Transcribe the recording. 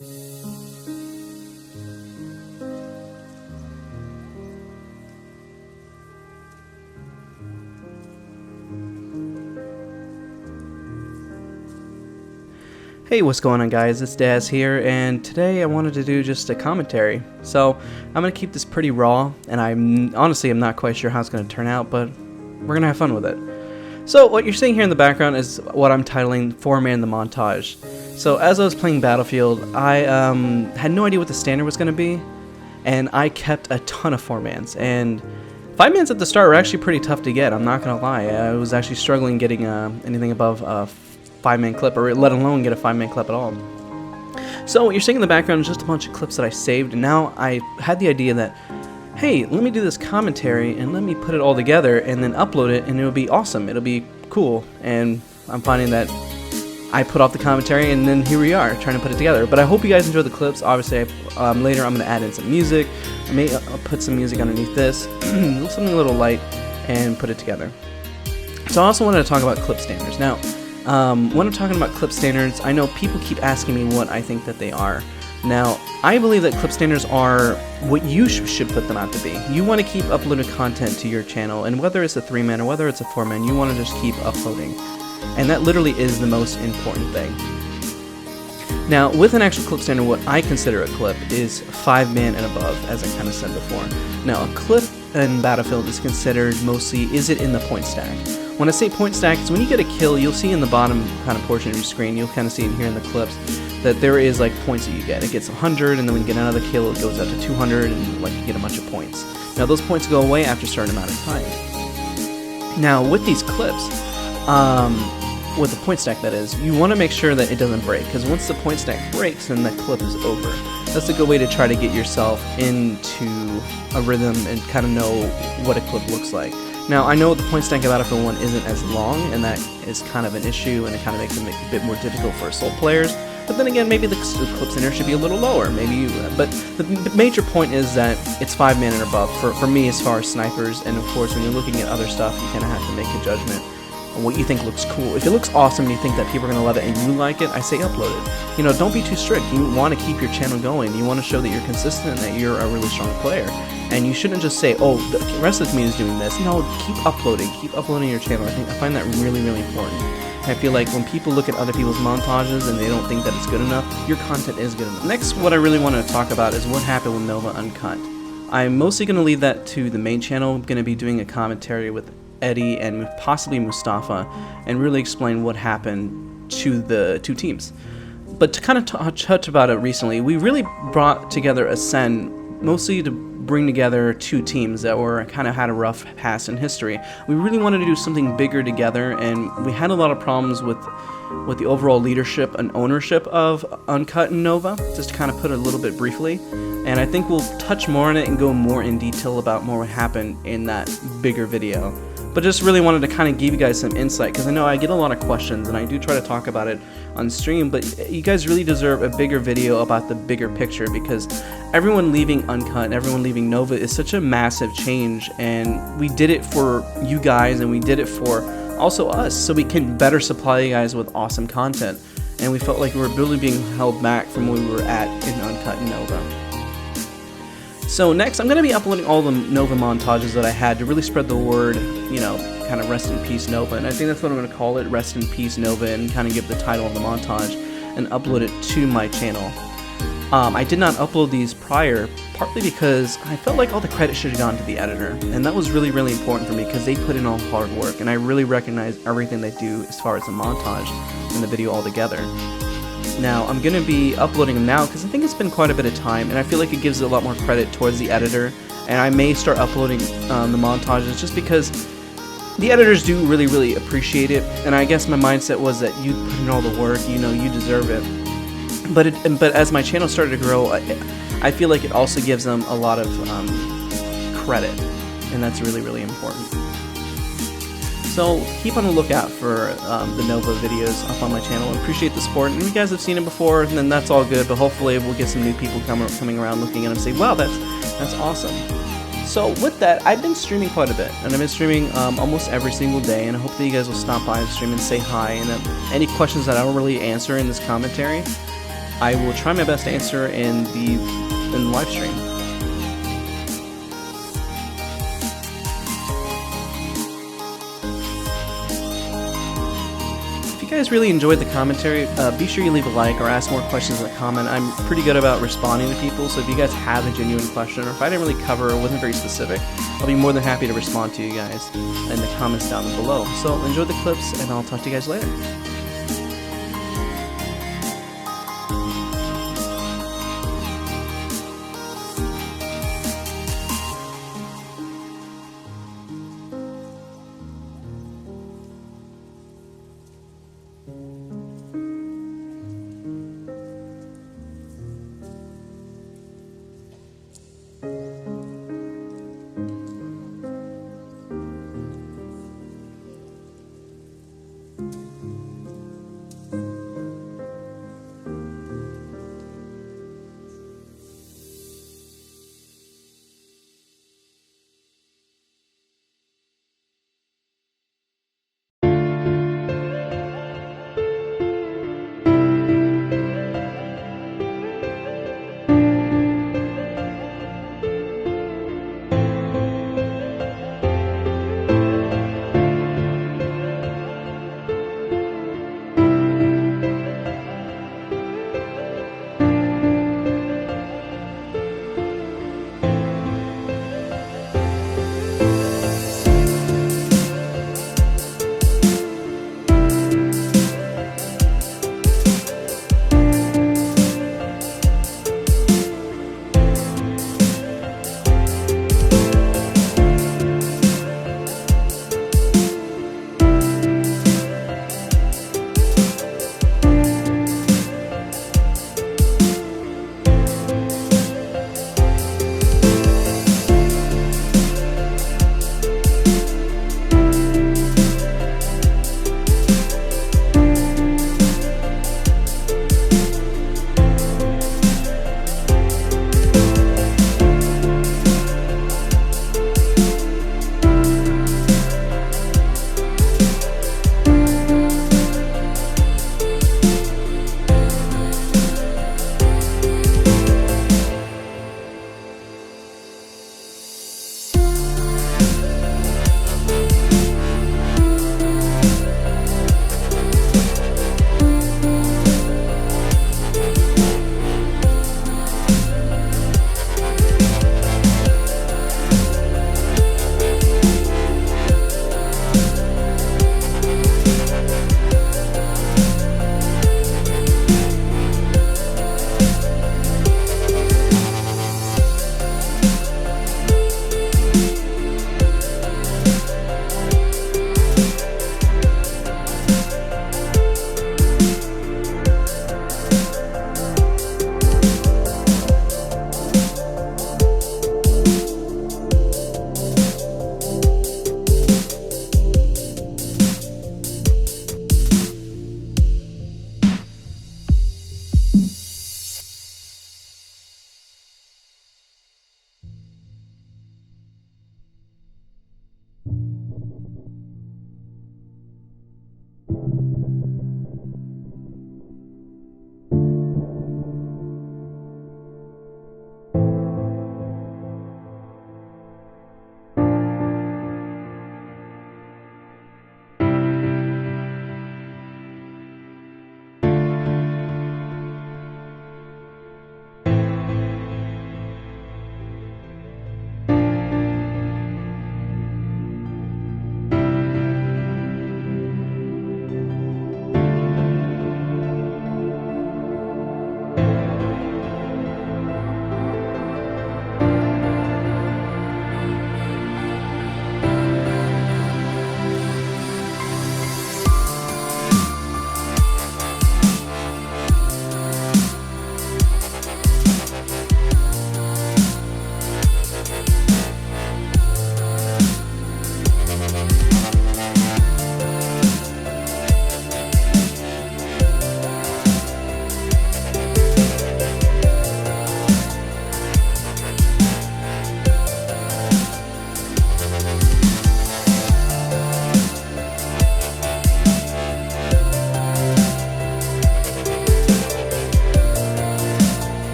Hey, what's going on, guys? It's Daz here, and today I wanted to do just a commentary. So I'm going to keep this pretty raw, and I'm not quite sure how it's going to turn out, but we're going to have fun with it. So what you're seeing here in the background is what I'm titling 4-Man the Montage. So as I was playing Battlefield, I had no idea what the standard was going to be, and I kept a ton of 4-mans, and 5-mans at the start were actually pretty tough to get, I'm not going to lie. I was actually struggling getting anything above 5-man clip, or let alone get a 5-man clip at all. So what you're seeing in the background is just a bunch of clips that I saved, and now I had the idea that, hey, let me do this commentary and let me put it all together and then upload it, and it'll be awesome, it'll be cool. And I'm finding that I put off the commentary, and then here we are trying to put it together. But I hope you guys enjoy the clips. Obviously later I'm going to add in some music. I may put some music underneath this, something a little light, and put it together. So I also wanted to talk about clip standards. Now when I'm talking about clip standards, I know people keep asking me what I think that they are. Now, I believe that clip standards are what you should put them out to be. You want to keep uploading content to your channel, and whether it's a 3-man or whether it's a 4-man, you want to just keep uploading. And that literally is the most important thing. Now, with an actual clip standard, what I consider a clip is 5-man and above, as I kind of said before. Now, a clip in Battlefield is considered mostly, is it in the point stack? When I say point stack, it's when you get a kill, you'll see in the bottom kind of portion of your screen, you'll kind of see in here in the clips, that there is like points that you get. It gets 100, and then when you get another kill, it goes up to 200, and like you get a bunch of points. Now those points go away after a certain amount of time. Now with these clips, with the point stack that is, you want to make sure that it doesn't break, because once the point stack breaks, then that clip is over. That's a good way to try to get yourself into a rhythm and kind of know what a clip looks like. Now, I know the point stack of Battlefield 1 isn't as long, and that is kind of an issue, and it kind of makes it a bit more difficult for Assault players. But then again, maybe the clip standard should be a little lower. But the major point is that it's 5-man and above for me as far as snipers, and of course, when you're looking at other stuff, you kind of have to make a judgment on what you think looks cool. If it looks awesome and you think that people are going to love it and you like it, I say upload it. You know, don't be too strict. You want to keep your channel going. You want to show that you're consistent and that you're a really strong player. And you shouldn't just say, oh, the rest of the community is doing this. No, keep uploading your channel. I find that really, really important. I feel like when people look at other people's montages and they don't think that it's good enough, your content is good enough. Next, what I really want to talk about is what happened with Nova Uncut. I'm mostly going to leave that to the main channel. I'm going to be doing a commentary with Eddie and possibly Mustafa and really explain what happened to the two teams. But to kind of touch about it recently, we really brought together a Sen mostly to bring together two teams that were kind of had a rough past in history. We really wanted to do something bigger together, and we had a lot of problems with the overall leadership and ownership of Uncut and Nova, just to kind of put it a little bit briefly. And I think we'll touch more on it and go more in detail about more what happened in that bigger video. But just really wanted to kind of give you guys some insight, because I know I get a lot of questions and I do try to talk about it on stream, but you guys really deserve a bigger video about the bigger picture, because everyone leaving Uncut and everyone leaving Nova is such a massive change, and we did it for you guys and we did it for also us, so we can better supply you guys with awesome content. And we felt like we were really being held back from where we were at in Uncut and Nova. So next, I'm going to be uploading all the Nova montages that I had to really spread the word, you know, kind of rest in peace Nova. And I think that's what I'm going to call it, rest in peace Nova, and kind of give the title of the montage and upload it to my channel. I did not upload these prior, partly because I felt like all the credit should have gone to the editor. And that was really, really important for me, because they put in all hard work, and I really recognize everything they do as far as the montage and the video altogether. Now, I'm going to be uploading them now because I think it's been quite a bit of time, and I feel like it gives a lot more credit towards the editor, and I may start uploading the montages just because the editors do really, really appreciate it, and I guess my mindset was that you put in all the work, you know, you deserve it. But as my channel started to grow, I feel like it also gives them a lot of credit, and that's really, really important. So keep on the lookout for the Nova videos up on my channel. I appreciate the support, and if you guys have seen it before, then that's all good, but hopefully we'll get some new people coming around looking at them and say, wow, that's awesome. So with that, I've been streaming quite a bit, and I've been streaming almost every single day, and I hope that you guys will stop by the stream and say hi, and any questions that I don't really answer in this commentary, I will try my best to answer in the live stream. If you guys really enjoyed the commentary, be sure you leave a like or ask more questions in the comment. I'm pretty good about responding to people, so if you guys have a genuine question, or if I didn't really cover or wasn't very specific, I'll be more than happy to respond to you guys in the comments down below. So enjoy the clips, and I'll talk to you guys later.